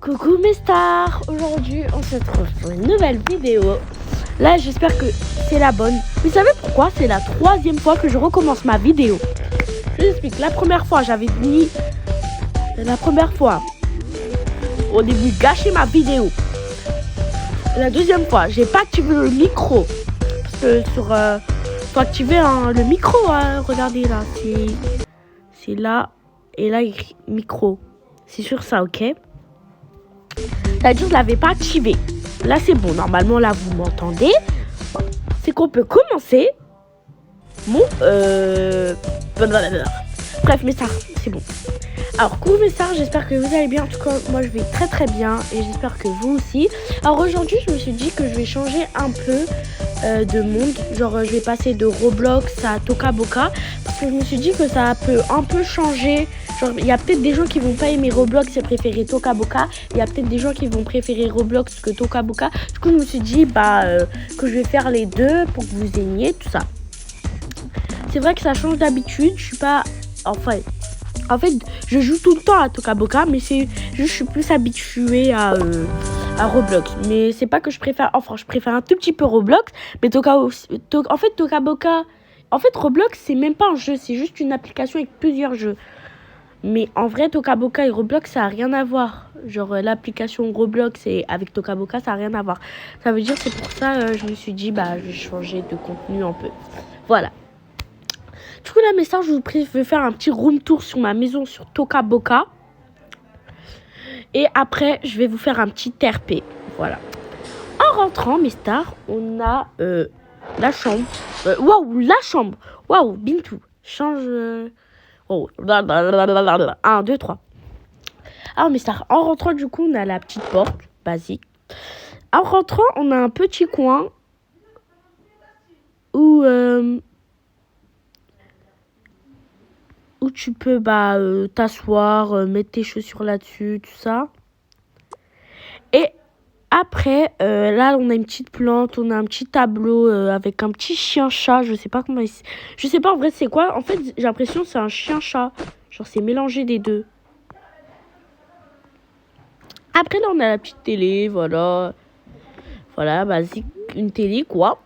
Coucou mes stars, aujourd'hui on se retrouve pour une nouvelle vidéo. Là j'espère que c'est la bonne. Vous savez pourquoi? C'est la troisième fois que je recommence ma vidéo. Je vous explique, la première fois j'avais mis... La première fois, au début, gâché ma vidéo. La deuxième fois, j'ai pas activé le micro. Parce que faut activer le micro, hein. Regardez là, c'est là. Et là, écrit micro. C'est sur ça, ok? C'est-à-dire je l'avais pas activé. Là c'est bon, normalement là vous m'entendez. C'est qu'on peut commencer mon bref mes stars, c'est bon. Alors coucou mes stars, j'espère que vous allez bien. En tout cas moi je vais très très bien et j'espère que vous aussi. Alors aujourd'hui je me suis dit que je vais changer un peu de monde. Genre je vais passer de Roblox à Toca Boca. Parce que je me suis dit que ça peut un peu changer. Genre il y a peut-être des gens qui vont pas aimer Roblox et préférer Toca Boca. Il y a peut-être des gens qui vont préférer Roblox que Toca Boca. Du coup je me suis dit que je vais faire les deux pour que vous aimiez tout ça. C'est vrai que ça change d'habitude. Je suis pas... En fait, je joue tout le temps à Toca Boca, mais c'est juste je suis plus habituée à Roblox. Mais c'est pas que je préfère... Enfin, je préfère un tout petit peu Roblox, mais Toca Boca... En fait, Roblox, c'est même pas un jeu, c'est juste une application avec plusieurs jeux. Mais en vrai, Toca Boca et Roblox, ça n'a rien à voir. Genre, l'application Roblox et avec Toca Boca, ça n'a rien à voir. Ça veut dire, c'est pour ça, je me suis dit, je vais changer de contenu un peu. Voilà. Du coup, là, mes stars, je vais faire un petit room tour sur ma maison sur Toca Boca. Et après, je vais vous faire un petit RP. Voilà. En rentrant, mes stars, on a la chambre. Waouh, la chambre. Waouh, Bintou. Change... Oh, 1, 2, 3. Alors, mes stars, en rentrant, du coup, on a la petite porte, basique. En rentrant, on a un petit coin où tu peux t'asseoir, mettre tes chaussures là-dessus, tout ça. Et après, là, on a une petite plante, on a un petit tableau avec un petit chien-chat. Je sais pas comment je sais pas en vrai c'est quoi. En fait, j'ai l'impression que c'est un chien-chat. Genre, c'est mélangé des deux. Après, là, on a la petite télé, voilà. Voilà, basique, une télé, quoi.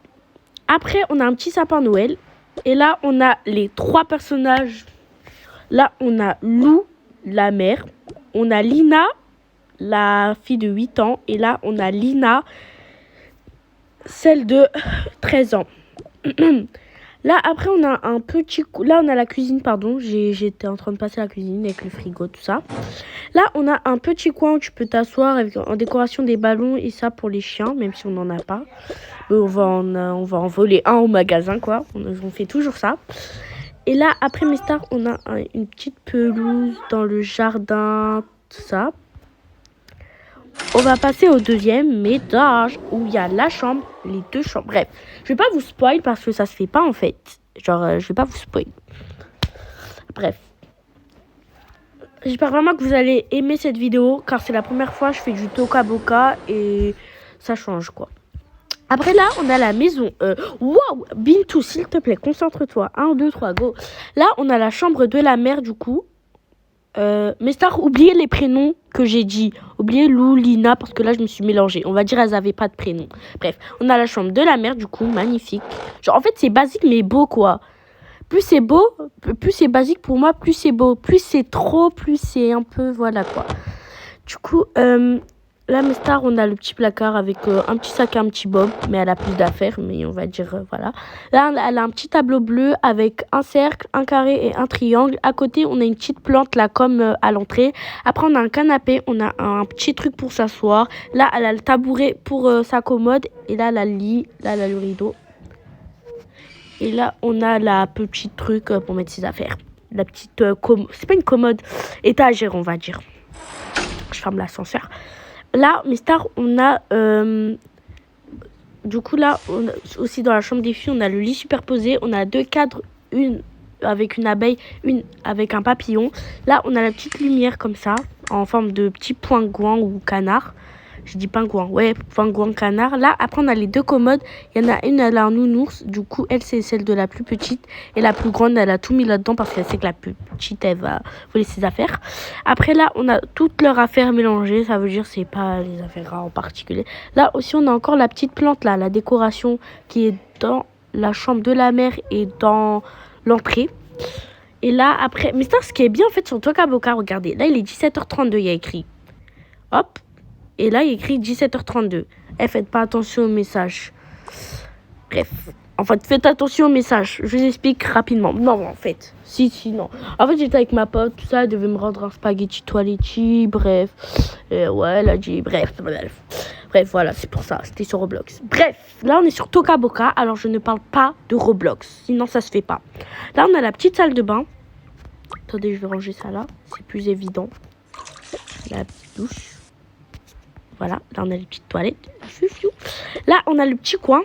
Après, on a un petit sapin Noël. Et là, on a les 3 personnages. Là, on a Lou, la mère. On a Lina, la fille de 8 ans. Et là, on a Lina, celle de 13 ans. Là, après, on a un petit... Là, on a la cuisine, pardon. J'étais en train de passer la cuisine avec le frigo, tout ça. Là, on a un petit coin où tu peux t'asseoir avec en décoration des ballons et ça pour les chiens, même si on n'en a pas. Mais on va en voler un au magasin, quoi. On fait toujours ça. Et là, après mes stars, on a une petite pelouse dans le jardin, tout ça. On va passer au deuxième étage où il y a la chambre, les 2 chambres. Bref, je vais pas vous spoil parce que ça se fait pas en fait. Genre, je vais pas vous spoil. Bref. J'espère vraiment que vous allez aimer cette vidéo car c'est la première fois que je fais du Toca Boca et ça change quoi. Après là, on a la maison. Waouh, Bintou, s'il te plaît, concentre-toi. 1, 2, 3, go. Là, on a la chambre de la mère du coup. Mes stars, oubliez les prénoms que j'ai dit. Oubliez Lou, Lina, parce que là, je me suis mélangée. On va dire elles avaient pas de prénom. Bref, on a la chambre de la mère, du coup, magnifique. Genre, en fait, c'est basique, mais beau, quoi. Plus c'est beau, plus c'est basique pour moi, plus c'est beau. Plus c'est trop, plus c'est un peu, voilà, quoi. Du coup, là, mes stars, on a le petit placard avec un petit sac et un petit bob. Mais elle a plus d'affaires, mais on va dire, voilà. Là, elle a un petit tableau bleu avec un cercle, un carré et un triangle. À côté, on a une petite plante, là, comme à l'entrée. Après, on a un canapé, on a un petit truc pour s'asseoir. Là, elle a le tabouret pour sa commode. Et là, elle a le lit. Là, elle a le rideau. Et là, on a la petite truc pour mettre ses affaires. La petite commode. C'est pas une commode, étagère, on va dire. Je ferme l'ascenseur. Là, mes stars, on a... du coup, là, aussi dans la chambre des filles, on a le lit superposé. On a 2 cadres, une avec une abeille, une avec un papillon. Là, on a la petite lumière comme ça, en forme de petit pingouin ou canard. Je dis pingouin. Ouais, pingouin, canard. Là, après, on a les deux commodes. Il y en a une, elle a un nounours. Du coup, elle, c'est celle de la plus petite. Et la plus grande, elle a tout mis là-dedans parce qu'elle sait que la plus petite, elle va voler ses affaires. Après, là, on a toutes leurs affaires mélangées. Ça veut dire c'est pas les affaires rares en particulier. Là aussi, on a encore la petite plante, là, la décoration qui est dans la chambre de la mère et dans l'entrée. Et là, après... Mais ça, ce qui est bien, en fait, sur Toca Boca, regardez. Là, il est 17h32, il y a écrit. Hop. Et là, il y a écrit 17h32. Eh, faites pas attention aux messages. Bref. En fait, faites attention aux messages. Je vous explique rapidement. Non, en fait. Si, non. En fait, j'étais avec ma pote, tout ça. Elle devait me rendre un spaghetti toiletti. Bref. Ouais, elle a dit... Bref, voilà, c'est pour ça. C'était sur Roblox. Bref. Là, on est sur Toca Boca. Alors, je ne parle pas de Roblox. Sinon, ça se fait pas. Là, on a la petite salle de bain. Attendez, je vais ranger ça là. C'est plus évident. La petite douche. Voilà, là on a les petites toilettes. Là on a le petit coin.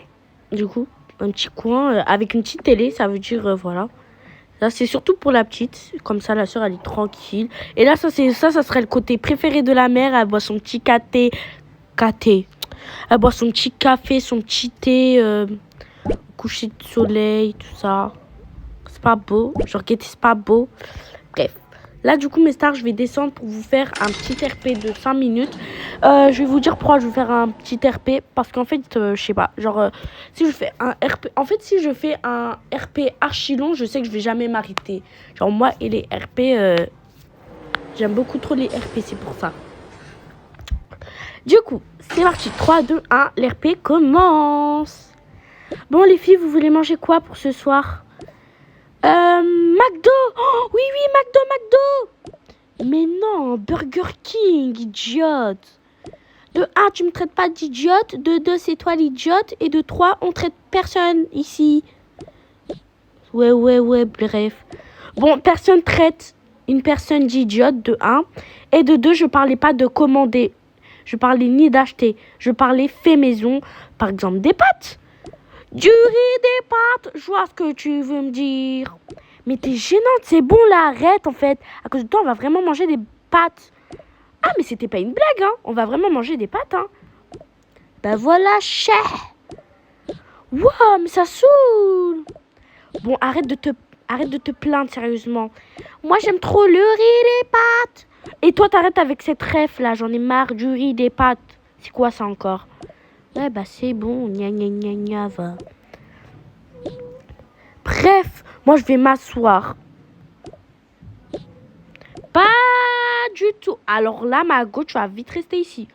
Du coup, un petit coin avec une petite télé. Ça veut dire, voilà. Là c'est surtout pour la petite. Comme ça la soeur elle est tranquille. Et là ça serait le côté préféré de la mère. Elle boit son petit café. Elle boit son petit café, son petit thé. Coucher de soleil, tout ça. C'est pas beau. Genre, c'est pas beau. Bref. Là, du coup, mes stars, je vais descendre pour vous faire un petit RP de 5 minutes. Je vais vous dire pourquoi je vais faire un petit RP. Parce qu'en fait, je sais pas. Genre, si je fais un RP... En fait, si je fais un RP archi long, je sais que je vais jamais m'arrêter. Genre, moi et les RP... j'aime beaucoup trop les RP, c'est pour ça. Du coup, c'est parti. 3, 2, 1. L'RP commence. Bon, les filles, vous voulez manger quoi pour ce soir ? McDo. Oh, oui, McDo. Mais non, Burger King, idiote. De 1, tu me traites pas d'idiote. De 2, c'est toi l'idiote. Et de 3, on traite personne ici. Ouais, bref. Bon, personne traite une personne d'idiote, de 1. Et de 2, je parlais pas de commander. Je parlais ni d'acheter. Je parlais fait maison. Par exemple, des pâtes. Du riz, des pâtes, je vois ce que tu veux me dire. Mais t'es gênante, c'est bon là, arrête en fait. À cause de toi, on va vraiment manger des pâtes. Ah, mais c'était pas une blague, hein. On va vraiment manger des pâtes, hein. Ben voilà, cher. Wow, mais ça saoule. Bon, arrête de te plaindre, sérieusement. Moi, j'aime trop le riz, les pâtes. Et toi, t'arrêtes avec cette ref là, j'en ai marre du riz, des pâtes. C'est quoi ça encore ? Ouais, bah c'est bon, gna, va. Bref, moi je vais m'asseoir. Pas du tout. Alors là, Mago, tu vas vite rester ici.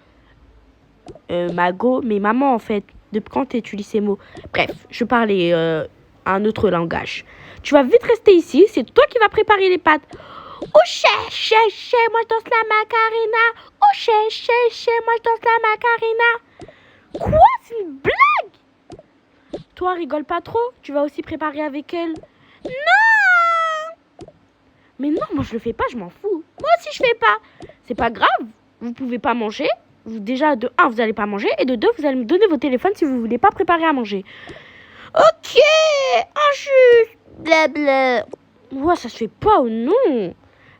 Mago, mais maman en fait. Depuis quand tu utilises ces mots ? Bref, je parlais un autre langage. Tu vas vite rester ici, c'est toi qui vas préparer les pâtes. Oh, chè, moi je danse la Macarena. Oh, chè, moi je danse la Macarena. Quoi ? C'est une blague ? Toi, rigole pas trop. Tu vas aussi préparer avec elle. Non ! Mais non, moi je le fais pas, je m'en fous. Moi aussi je fais pas. C'est pas grave. Vous pouvez pas manger. Déjà, de 1, vous allez pas manger. Et de 2, vous allez me donner vos téléphones si vous voulez pas préparer à manger. Ok, injuste. Blabla. Ouais, ça se fait pas ou non ?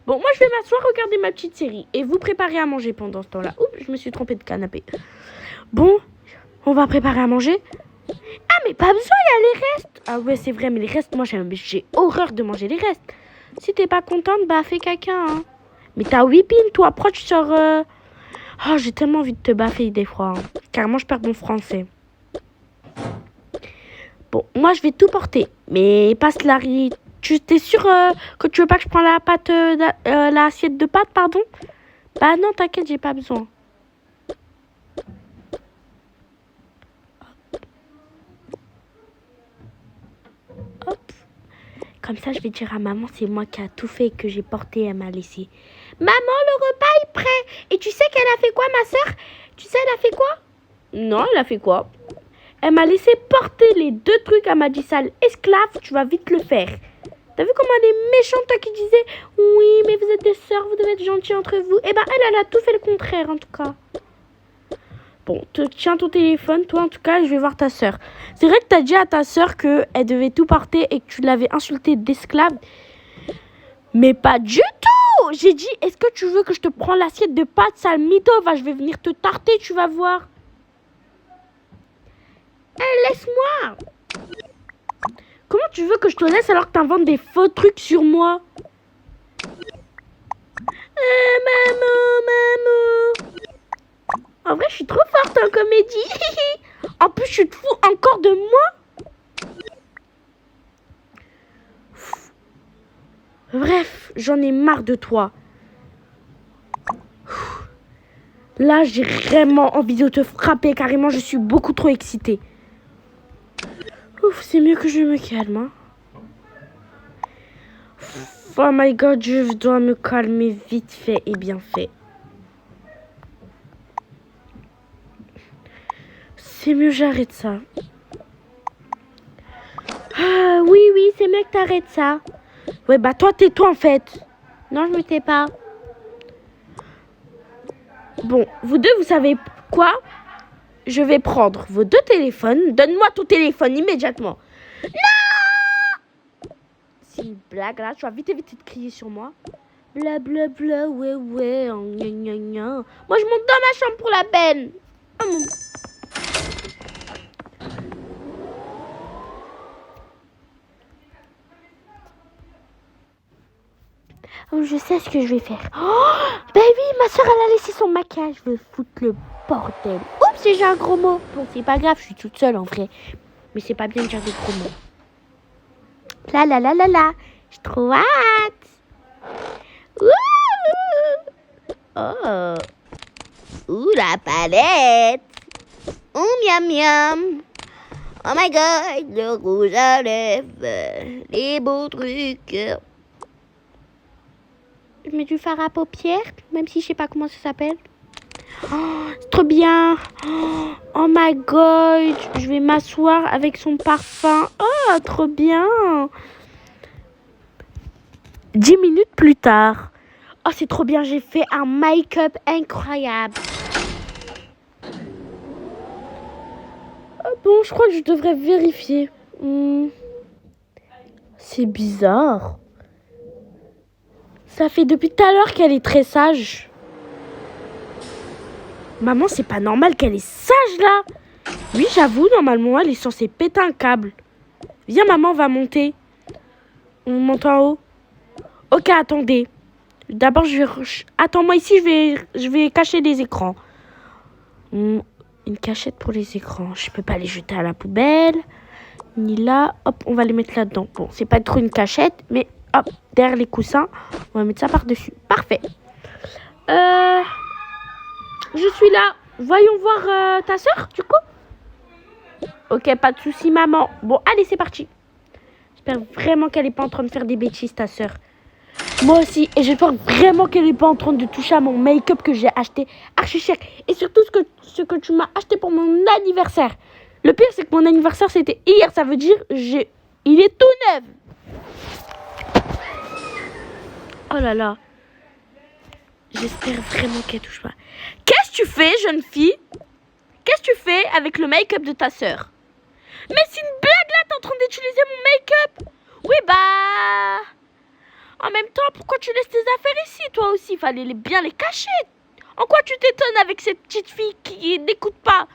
Bon, moi je vais m'asseoir, regarder ma petite série. Et vous préparez à manger pendant ce temps-là. Oups, je me suis trompée de canapé. Bon. On va préparer à manger. Ah, mais pas besoin, il y a les restes. Ah ouais, c'est vrai, mais les restes, moi, j'ai horreur de manger les restes. Si t'es pas contente, bah, fais caca, hein. Mais t'as 8 pines, toi, proche sur... Oh, j'ai tellement envie de te baffer des fois. Hein. Carrément, je perds mon français. Bon, moi, je vais tout porter. Mais passe la riz. Tu t'es sûr que tu veux pas que je prenne la pâte, l'assiette de pâte, pardon ? Bah non, t'inquiète, j'ai pas besoin. Hop. Comme ça, je vais dire à maman, c'est moi qui a tout fait et que j'ai porté, elle m'a laissé. Maman, le repas est prêt. Et tu sais qu'elle a fait quoi, ma soeur ? Tu sais, elle a fait quoi ? Non, elle a fait quoi ? Elle m'a laissé porter les 2 trucs. Elle m'a dit, sale esclave, tu vas vite le faire. T'as vu comment elle est méchante, toi qui disais, oui, mais vous êtes des sœurs, vous devez être gentils entre vous. Eh ben, elle a tout fait le contraire, en tout cas. Bon, tiens ton téléphone, toi en tout cas, je vais voir ta sœur. C'est vrai que t'as dit à ta sœur qu'elle devait tout porter et que tu l'avais insultée d'esclave. Mais pas du tout. Oh, j'ai dit, est-ce que tu veux que je te prends l'assiette de pâtes, sale mytho? Va, je vais venir te tarter, tu vas voir. Laisse-moi. Comment tu veux que je te laisse alors que t'inventes des faux trucs sur moi? Maman. En vrai, je suis trop forte en comédie. En plus, je te fous encore de moi. Bref, j'en ai marre de toi. Là, j'ai vraiment envie de te frapper. Carrément, je suis beaucoup trop excitée. Ouf, c'est mieux que je me calme. Hein. Oh my god, je dois me calmer vite fait et bien fait. C'est mieux, j'arrête ça. Ah, oui, c'est mieux que t'arrêtes ça. Ouais, bah toi, tais-toi en fait. Non, je me tais pas. Bon, vous deux, vous savez quoi? Je vais prendre vos deux téléphones. Donne-moi ton téléphone immédiatement. Non! C'est une blague là, tu vas vite éviter de crier sur moi. Bla bla bla, ouais, oh, gna gna gna. Moi, je monte dans ma chambre pour la peine. Oh, mon... Oh, je sais ce que je vais faire. Oh, bah oui, ma soeur, elle a laissé son maquillage. Je vais foutre le bordel. Oups, j'ai un gros mot. Bon, c'est pas grave, je suis toute seule en vrai. Mais c'est pas bien de dire des gros mots. La. J'ai trop hâte. Oh. Ouh, la palette. Miam miam. Oh my god, le rouge à lèvres. Les beaux trucs. Je mets du fard à paupières, même si je sais pas comment ça s'appelle. Oh, c'est trop bien. Oh my god, je vais m'asseoir avec son parfum. Oh, trop bien. 10 minutes plus tard. Oh, c'est trop bien, j'ai fait un make-up incroyable. Oh, bon, je crois que je devrais vérifier. C'est bizarre. Ça fait depuis tout à l'heure qu'elle est très sage. Maman, c'est pas normal qu'elle est sage là. Oui, j'avoue, normalement, elle est censée péter un câble. Viens, maman, on va monter. On monte en haut. Ok, attendez. D'abord, attends-moi ici, je vais cacher les écrans. Une cachette pour les écrans. Je peux pas les jeter à la poubelle. Ni là. Hop, on va les mettre là-dedans. Bon, c'est pas trop une cachette, mais hop, derrière les coussins, on va mettre ça par-dessus. Parfait. Je suis là. Voyons voir ta soeur, du coup. Ok, pas de souci, maman. Bon, allez, c'est parti. J'espère vraiment qu'elle est pas en train de faire des bêtises, ta soeur. Moi aussi. Et j'espère vraiment qu'elle est pas en train de toucher à mon make-up que j'ai acheté archi cher. Et surtout ce que tu m'as acheté pour mon anniversaire. Le pire, c'est que mon anniversaire, c'était hier. Ça veut dire il est tout neuf. Oh là là. J'espère vraiment qu'elle touche pas. Qu'est-ce que tu fais, jeune fille? Qu'est-ce que tu fais avec le make-up de ta sœur? Mais c'est une blague là, t'es en train d'utiliser mon make-up. Oui, bah... En même temps, pourquoi tu laisses tes affaires ici, toi aussi? Fallait bien les cacher. En quoi tu t'étonnes avec cette petite fille qui n'écoute pas?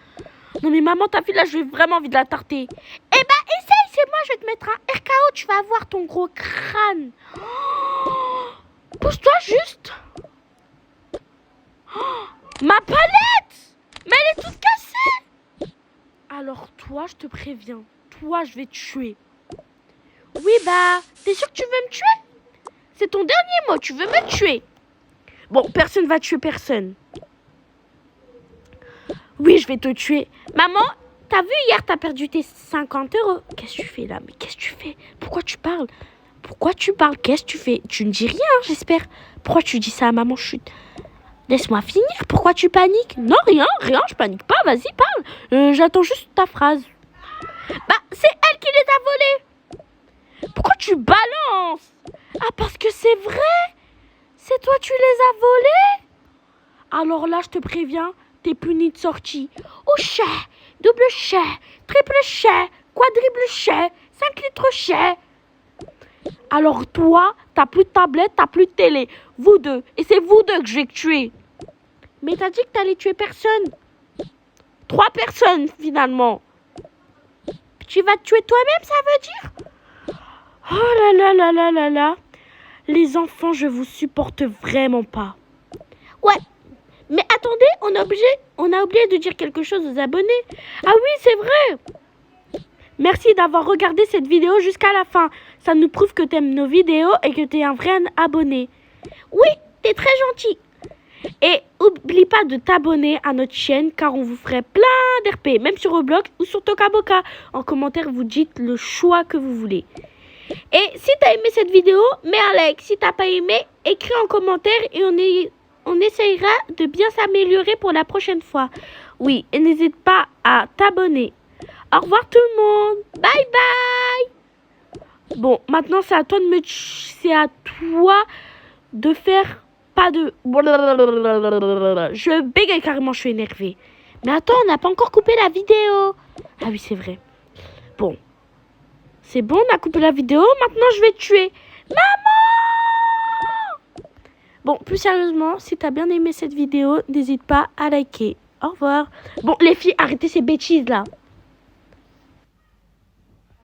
Non mais maman, ta fille là, j'ai vraiment envie de la tarter. Eh bah, essaye, c'est moi, je vais te mettre un RKO, tu vas voir ton gros crâne. Oh, pousse-toi juste. Oh, ma palette! Mais elle est toute cassée! Alors toi, je te préviens. Toi, je vais te tuer. Oui, bah, t'es sûr que tu veux me tuer? C'est ton dernier mot, tu veux me tuer? Bon, personne va tuer personne. Oui, je vais te tuer. Maman, t'as vu hier, t'as perdu tes 50 euros. Qu'est-ce que tu fais là? Mais qu'est-ce que tu fais? Pourquoi tu parles? Qu'est-ce que tu fais? Tu ne dis rien, j'espère. Pourquoi tu dis ça à maman? Chut. Laisse-moi finir. Pourquoi tu paniques? Non, rien, je panique pas. Vas-y, parle. J'attends juste ta phrase. Bah, c'est elle qui les a volés. Pourquoi tu balances? Ah, parce que c'est vrai? C'est toi, tu les as volés? Alors là, je te préviens, t'es puni de sortie. Au chai, double chai, triple chai, quadruple chai, 5 litres chai. Alors toi, t'as plus de tablette, t'as plus de télé. Vous deux. Et c'est vous deux que je vais tuer. Mais t'as dit que t'allais tuer personne. 3 personnes, finalement. Tu vas te tuer toi-même, ça veut dire? Oh là là là là là là. Les enfants, je vous supporte vraiment pas. Ouais. Mais attendez, on a oublié de dire quelque chose aux abonnés. Ah oui, c'est vrai. Merci d'avoir regardé cette vidéo jusqu'à la fin. Ça nous prouve que t'aimes nos vidéos et que t'es un vrai abonné. Oui, t'es très gentil. Et oublie pas de t'abonner à notre chaîne car on vous ferait plein d'RP, même sur Roblox ou sur Tokaboka. En commentaire, vous dites le choix que vous voulez. Et si t'as aimé cette vidéo, mets un like. Si t'as pas aimé, écris en commentaire et on essayera de bien s'améliorer pour la prochaine fois. Oui, et n'hésite pas à t'abonner. Au revoir tout le monde. Bye bye. Bon, maintenant c'est à toi de faire pas de... Je bégaye carrément, je suis énervée. Mais attends, on n'a pas encore coupé la vidéo. Ah oui, c'est vrai. Bon. C'est bon, on a coupé la vidéo. Maintenant, je vais te tuer. Maman! Bon, plus sérieusement, si t'as bien aimé cette vidéo, n'hésite pas à liker. Au revoir. Bon, les filles, arrêtez ces bêtises là.